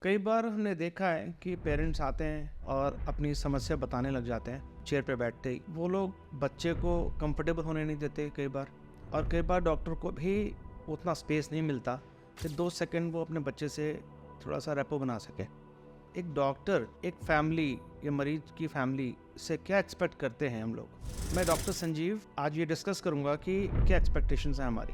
कई बार हमने देखा है कि पेरेंट्स आते हैं और अपनी समस्या बताने लग जाते हैं चेयर पे बैठते ही। वो लोग बच्चे को कंफर्टेबल होने नहीं देते कई बार, और कई बार डॉक्टर को भी उतना स्पेस नहीं मिलता कि 2 सेकंड वो अपने बच्चे से थोड़ा सा रेपो बना सके। एक डॉक्टर एक फैमिली या मरीज की फैमिली से क्या एक्सपेक्ट करते हैं हम लोग। मैं डॉक्टर संजीव आज ये डिस्कस करूंगा कि क्या एक्सपेक्टेशंस हैं हमारी।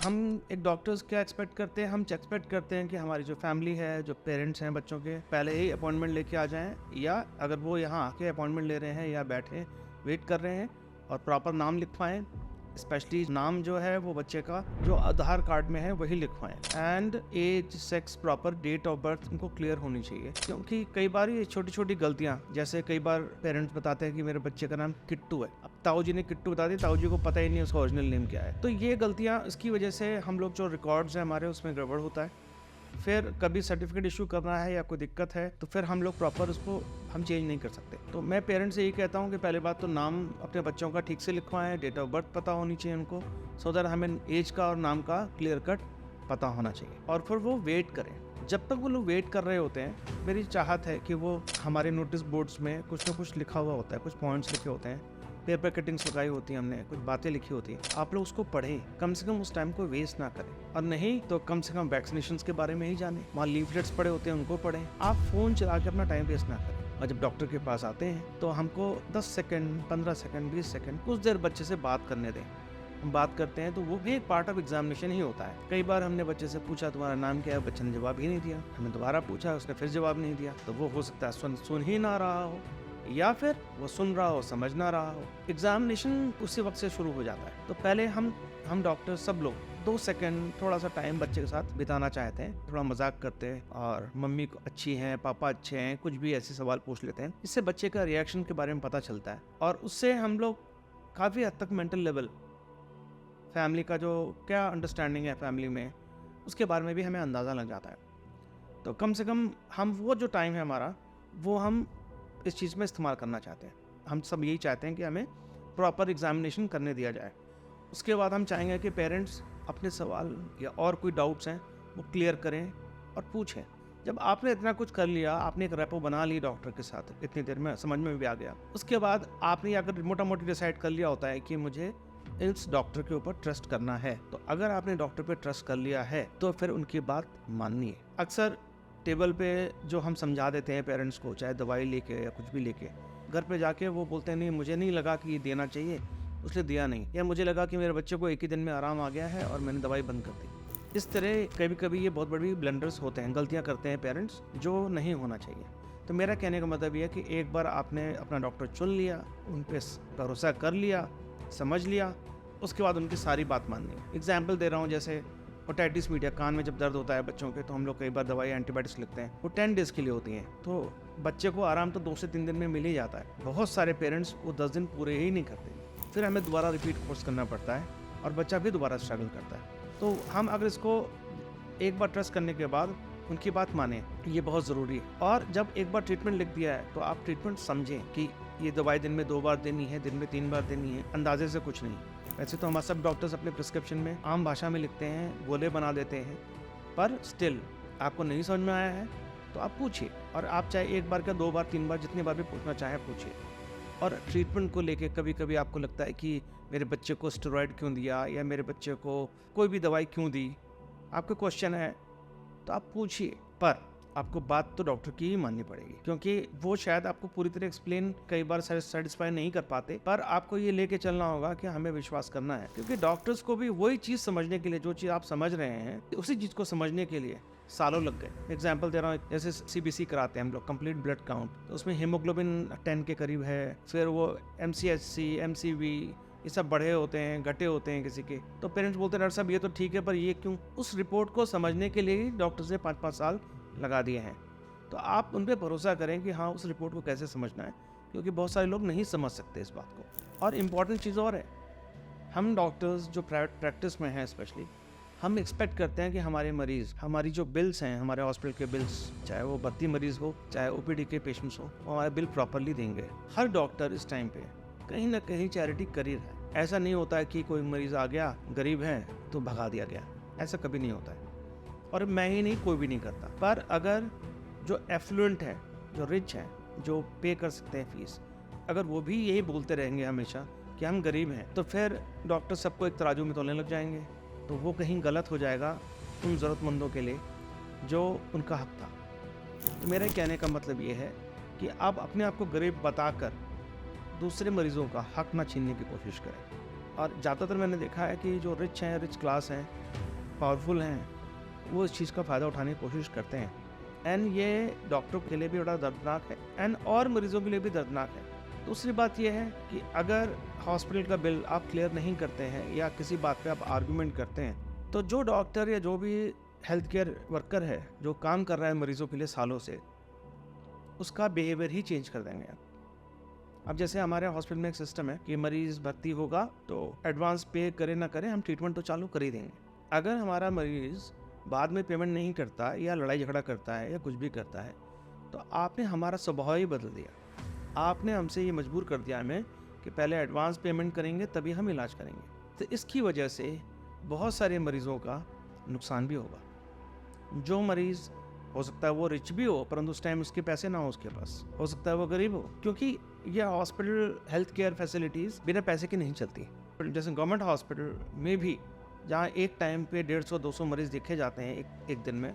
हम एक डॉक्टर्स क्या एक्सपेक्ट करते हैं। हम एक्सपेक्ट करते हैं कि हमारी जो फैमिली है, जो पेरेंट्स हैं बच्चों के, पहले ही अपॉइंटमेंट लेके आ जाएं, या अगर वो यहाँ आके अपॉइंटमेंट ले रहे हैं या बैठे वेट कर रहे हैं और प्रॉपर नाम लिखवाएं। स्पेशली नाम जो है वो बच्चे का जो आधार कार्ड में है वही लिखवाएं, and age, sex, proper date of birth उनको क्लियर होनी चाहिए। क्योंकि कई बार ये छोटी छोटी गलतियां, जैसे कई बार पेरेंट्स बताते हैं कि मेरे बच्चे का नाम किट्टू है, अब ताऊ जी ने किट्टू बता दी, ताऊ जी को पता ही नहीं उसका ओरिजिनल नेम क्या है। तो ये गलतियां, इसकी वजह से हम लोग जो रिकॉर्ड्स हैं हमारे उसमें गड़बड़ होता है। फिर कभी सर्टिफिकेट इशू करना है या कोई दिक्कत है तो फिर हम लोग प्रॉपर उसको हम चेंज नहीं कर सकते। तो मैं पेरेंट्स से यही कहता हूँ कि पहले बात तो नाम अपने बच्चों का ठीक से लिखवाएं, डेट ऑफ बर्थ पता होनी चाहिए उनको, सो दैट हमें एज का और नाम का क्लियर कट पता होना चाहिए। और फिर वो वेट करें। जब तक वो लोग वेट कर रहे होते हैं, मेरी चाहत है कि वो हमारे नोटिस बोर्ड्स में कुछ ना कुछ लिखा हुआ होता है, कुछ पॉइंट्स लिखे होते हैं, पेपर कटिंग्स लगाई होती है हमने, कुछ बातें लिखी होती है, आप लोग उसको पढ़ें। कम से कम उस टाइम को वेस्ट ना करें, और नहीं तो कम से कम वैक्सीनेशन के बारे में ही जाने। वहाँ लीफलेट्स पड़े होते हैं उनको पढ़ें। आप फोन चला के अपना टाइम वेस्ट ना करें। और जब डॉक्टर के पास आते हैं तो हमको 10 सेकंड, 15 सेकंड, 20 सेकंड कुछ देर बच्चे से बात करने दें। हम बात करते हैं तो वो भी एक पार्ट ऑफ एग्जामिनेशन ही होता है। कई बार हमने बच्चे से पूछा तुम्हारा नाम क्या है, बच्चे ने जवाब ही नहीं दिया। हमने दोबारा पूछा, उसने फिर जवाब नहीं दिया। तो वो हो सकता है सुन ही ना रहा हो, या फिर वो सुन रहा हो समझ ना रहा हो। एग्जामिनेशन उसी वक्त से शुरू हो जाता है। तो पहले हम डॉक्टर सब लोग 2 सेकंड थोड़ा सा टाइम बच्चे के साथ बिताना चाहते हैं, थोड़ा मजाक करते हैं, और मम्मी को अच्छी हैं, पापा अच्छे हैं, कुछ भी ऐसे सवाल पूछ लेते हैं। इससे बच्चे का रिएक्शन के बारे में पता चलता है, और उससे हम लोग काफ़ी हद तक मेंटल लेवल, फैमिली का जो क्या अंडरस्टैंडिंग है फैमिली में, उसके बारे में भी हमें अंदाज़ा लग जाता है। तो कम से कम हम वो जो टाइम है हमारा, वो हम इस चीज़ में इस्तेमाल करना चाहते हैं। हम सब यही चाहते हैं कि हमें प्रॉपर एग्जामिनेशन करने दिया जाए। उसके बाद हम चाहेंगे कि पेरेंट्स अपने सवाल या और कोई डाउट्स हैं वो क्लियर करें और पूछें। जब आपने इतना कुछ कर लिया, आपने एक रेपो बना ली डॉक्टर के साथ, इतनी देर में समझ में भी आ गया, उसके बाद आपने अगर मोटा मोटी डिसाइड कर लिया होता है कि मुझे इस डॉक्टर के ऊपर ट्रस्ट करना है, तो अगर आपने डॉक्टर पे ट्रस्ट कर लिया है तो फिर उनकी बात माननी है। अक्सर टेबल पे जो हम समझा देते हैं पेरेंट्स को, चाहे दवाई लेके या कुछ भी लेके, घर पे जाके वो बोलते हैं नहीं मुझे नहीं लगा कि ये देना चाहिए उसने दिया नहीं, या मुझे लगा कि मेरे बच्चे को एक ही दिन में आराम आ गया है और मैंने दवाई बंद कर दी। इस तरह कभी कभी ये बहुत बड़ी ब्लंडर्स होते हैं, गलतियां करते हैं पेरेंट्स, जो नहीं होना चाहिए। तो मेरा कहने का मतलब ये है कि एक बार आपने अपना डॉक्टर चुन लिया, उन पर भरोसा कर लिया, समझ लिया, उसके बाद उनकी सारी बात माननी है। एग्जाम्पल दे रहा हूँ, जैसे ओटाइटिस मीडिया, कान में जब दर्द होता है बच्चों के, तो हम लोग कई बार दवाई एंटीबायोटिक्स लिखते हैं, वो 10 डेज के लिए होती हैं। तो बच्चे को आराम तो 2 से 3 दिन में मिल ही जाता है। बहुत सारे पेरेंट्स वो 10 दिन पूरे ही नहीं करते, फिर हमें दोबारा रिपीट कोर्स करना पड़ता है और बच्चा भी दोबारा स्ट्रगल करता है। तो हम अगर इसको एक बार ट्रस्ट करने के बाद उनकी बात माने, ये बहुत ज़रूरी है। और जब एक बार ट्रीटमेंट लिख दिया है तो आप ट्रीटमेंट समझें कि ये दवाई दिन में 2 बार देनी है, दिन में 3 बार देनी है, अंदाजे से कुछ नहीं। वैसे तो हमारे सब डॉक्टर्स अपने प्रिस्क्रिप्शन में आम भाषा में लिखते हैं, गोले बना देते हैं, पर स्टिल आपको नहीं समझ में आया है तो आप पूछिए। और आप चाहे 1 बार का 2 बार 3 बार जितनी बार भी पूछना चाहें पूछिए। और ट्रीटमेंट को लेके कभी कभी आपको लगता है कि मेरे बच्चे को स्टेरॉइड क्यों दिया, या मेरे बच्चे को कोई भी दवाई क्यों दी, आपका क्वेश्चन है तो आप पूछिए। पर आपको बात तो डॉक्टर की ही माननी पड़ेगी, क्योंकि वो शायद आपको पूरी तरह एक्सप्लेन कई बार सेटिस्फाई नहीं कर पाते, पर आपको ये लेके चलना होगा कि हमें विश्वास करना है। क्योंकि डॉक्टर्स को भी वही चीज समझने के लिए, जो चीज आप समझ रहे हैं, उसी चीज को समझने के लिए सालों लग गए। एग्जाम्पल दे रहा हूँ, जैसे सीबीसी कराते हैं हम लोग, कंप्लीट ब्लड काउंट, तो उसमें हीमोग्लोबिन 10 के करीब है, फिर वो MCHC, MCV, ये सब बढ़े होते हैं, घटे होते हैं किसी के। तो पेरेंट्स बोलते हैं डॉक्टर साहब ये तो ठीक है, पर ये क्यों? उस रिपोर्ट को समझने के लिए ही डॉक्टर से 5-5 साल लगा दिए हैं। तो आप उन पर भरोसा करें कि हाँ उस रिपोर्ट को कैसे समझना है, क्योंकि बहुत सारे लोग नहीं समझ सकते इस बात को। और इम्पॉर्टेंट चीज़ और है, हम डॉक्टर्स जो प्राइवेट प्रैक्टिस में हैं स्पेशली, हम एक्सपेक्ट करते हैं कि हमारे मरीज़, हमारी जो बिल्स हैं, हमारे हॉस्पिटल के बिल्स, चाहे वो भर्ती मरीज़ हो चाहे OPD के पेशेंट्स हो, वो हमारे बिल प्रॉपरली देंगे। हर डॉक्टर इस टाइम पे कहीं ना कहीं चैरिटी कर ही रहा है। ऐसा नहीं होता है कि कोई मरीज़ आ गया, गरीब है तो भगा दिया गया, ऐसा कभी नहीं होता है। और मैं ही नहीं, कोई भी नहीं करता। पर अगर जो एफ्लुएंट है, जो रिच है, जो पे कर सकते हैं फीस, अगर वो भी यही बोलते रहेंगे हमेशा कि हम गरीब हैं, तो फिर डॉक्टर सबको एक तराजू में तोलने लग जाएंगे, तो वो कहीं गलत हो जाएगा उन ज़रूरतमंदों के लिए जो उनका हक था। तो मेरे कहने का मतलब ये है कि आप अपने आप को गरीब बताकर दूसरे मरीज़ों का हक ना छीनने की कोशिश करें। और ज़्यादातर मैंने देखा है कि जो रिच हैं, रिच क्लास हैं, पावरफुल हैं, वो इस चीज़ का फ़ायदा उठाने की कोशिश करते हैं। एंड ये डॉक्टरों के लिए भी बड़ा दर्दनाक है एंड और मरीज़ों के लिए भी दर्दनाक है। दूसरी बात यह है कि अगर हॉस्पिटल का बिल आप क्लियर नहीं करते हैं या किसी बात पे आप आर्गुमेंट करते हैं, तो जो डॉक्टर या जो भी हेल्थ केयर वर्कर है जो काम कर रहा है मरीज़ों के लिए सालों से, उसका बिहेवियर ही चेंज कर देंगे आप। अब जैसे हमारे हॉस्पिटल में एक सिस्टम है कि मरीज़ भर्ती होगा तो एडवांस पे करे ना करे, हम ट्रीटमेंट तो चालू कर ही देंगे। अगर हमारा मरीज़ बाद में पेमेंट नहीं करता या लड़ाई झगड़ा करता है या कुछ भी करता है, तो आपने हमारा स्वभाव ही बदल दिया। आपने हमसे ये मजबूर कर दिया हमें कि पहले एडवांस पेमेंट करेंगे तभी हम इलाज करेंगे। तो इसकी वजह से बहुत सारे मरीज़ों का नुकसान भी होगा। जो मरीज़ हो सकता है वो रिच भी हो परंतु उस टाइम उसके पैसे ना हो उसके पास, हो सकता है वो गरीब हो, क्योंकि ये हॉस्पिटल हेल्थ केयर फैसिलिटीज़ बिना पैसे की नहीं चलती। जैसे गवर्नमेंट हॉस्पिटल में भी जहाँ एक टाइम पे 150-200 मरीज़ देखे जाते हैं एक दिन में,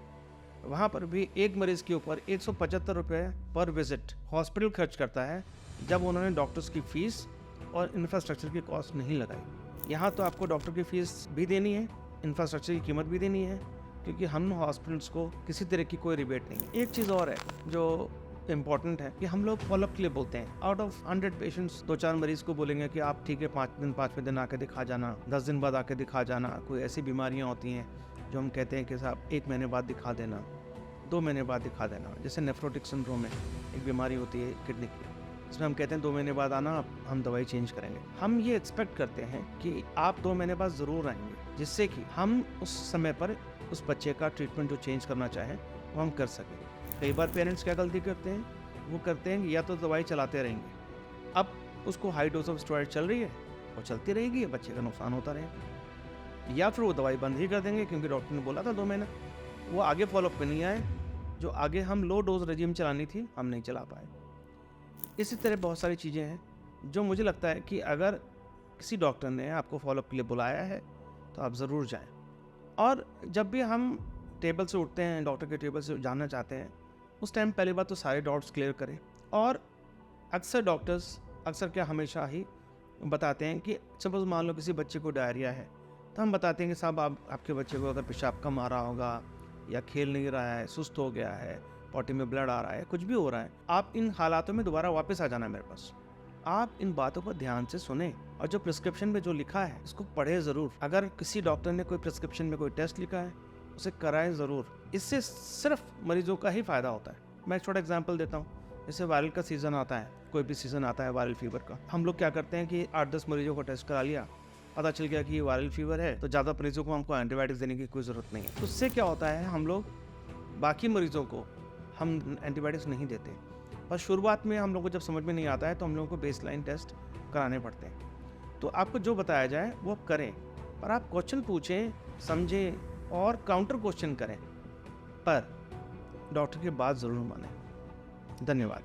वहाँ पर भी एक मरीज़ के ऊपर 175 रुपये पर विजिट हॉस्पिटल खर्च करता है, जब उन्होंने डॉक्टर्स की फ़ीस और इंफ्रास्ट्रक्चर की कॉस्ट नहीं लगाई। यहाँ तो आपको डॉक्टर की फ़ीस भी देनी है, इंफ्रास्ट्रक्चर की कीमत भी देनी है, क्योंकि हम हॉस्पिटल्स को किसी तरह की कोई रिबेट नहीं। एक चीज़ और है जो इम्पॉर्टेंट है कि हम लोग फॉलोअप के लिए बोलते हैं। आउट ऑफ 100 पेशेंट्स 2-4 मरीज़ को बोलेंगे कि आप ठीक है 5वें दिन आके दिखा जाना, 10 दिन बाद आके दिखा जाना। कोई ऐसी बीमारियाँ होती हैं जो हम कहते हैं कि साहब 1 महीने बाद दिखा देना, 2 महीने बाद दिखा देना। जैसे नेफ्रोटिक सिंड्रोम है, एक बीमारी होती है किडनी की, इसमें हम कहते हैं 2 महीने बाद आना, हम दवाई चेंज करेंगे। हम ये एक्सपेक्ट करते हैं कि आप 2 महीने बाद ज़रूर आएंगे, जिससे कि हम उस समय पर उस बच्चे का ट्रीटमेंट जो चेंज करना चाहें वो हम कर सकें। कई बार पेरेंट्स क्या गलती करते हैं, वो करते हैं या तो दवाई चलाते रहेंगे, अब उसको हाई डोज ऑफ स्टेरॉइड चल रही है, वो चलती रहेगी, बच्चे का नुकसान होता रहेगा, या फिर वो दवाई बंद ही कर देंगे क्योंकि डॉक्टर ने बोला था 2 महीने, वो आगे फॉलोअप पे नहीं आए। जो आगे हम लो डोज रेजिम चलानी थी हम नहीं चला पाए। इसी तरह बहुत सारी चीज़ें हैं जो मुझे लगता है कि अगर किसी डॉक्टर ने आपको फॉलोअप के लिए बुलाया है तो आप ज़रूर जाएं। और जब भी हम टेबल से उठते हैं, डॉक्टर के टेबल से जाना चाहते हैं, उस टाइम पहली बात तो सारे डाउट्स क्लियर करें। और अक्सर डॉक्टर्स क्या हमेशा ही बताते हैं कि सपोज मान लो किसी बच्चे को डायरिया है, तो हम बताते हैं कि साहब आपके बच्चे को अगर पेशाब कम आ रहा होगा या खेल नहीं रहा है, सुस्त हो गया है, पॉटी में ब्लड आ रहा है, कुछ भी हो रहा है, आप इन हालातों में दोबारा वापस आ जाना मेरे पास। आप इन बातों पर ध्यान से सुने और जो प्रिस्क्रिप्शन में जो लिखा है इसको पढ़े ज़रूर। अगर किसी डॉक्टर ने कोई प्रिस्क्रिप्शन में कोई टेस्ट लिखा है उसे कराएं ज़रूर। इससे सिर्फ मरीजों का ही फ़ायदा होता है। मैं एक छोटा एग्जांपल देता हूँ। जैसे वायरल का सीज़न आता है, कोई भी सीज़न आता है वायरल फीवर का, हम लोग क्या करते हैं कि 8-10 मरीजों को टेस्ट करा लिया, पता चल गया कि ये वायरल फीवर है, तो ज़्यादा मरीजों को हमको एंटीबायोटिक्स देने की कोई ज़रूरत नहीं है। तो उससे क्या होता है, हम लोग बाकी मरीजों को हम एंटीबायोटिक्स नहीं देते। और शुरुआत में हम लोग को जब समझ में नहीं आता है तो हम लोगों को बेसलाइन टेस्ट कराने पड़ते हैं। तो आपको जो बताया जाए वो आप करें, पर आप क्वेश्चन पूछें, समझें और काउंटर क्वेश्चन करें, पर डॉक्टर की बात ज़रूर मानें। धन्यवाद।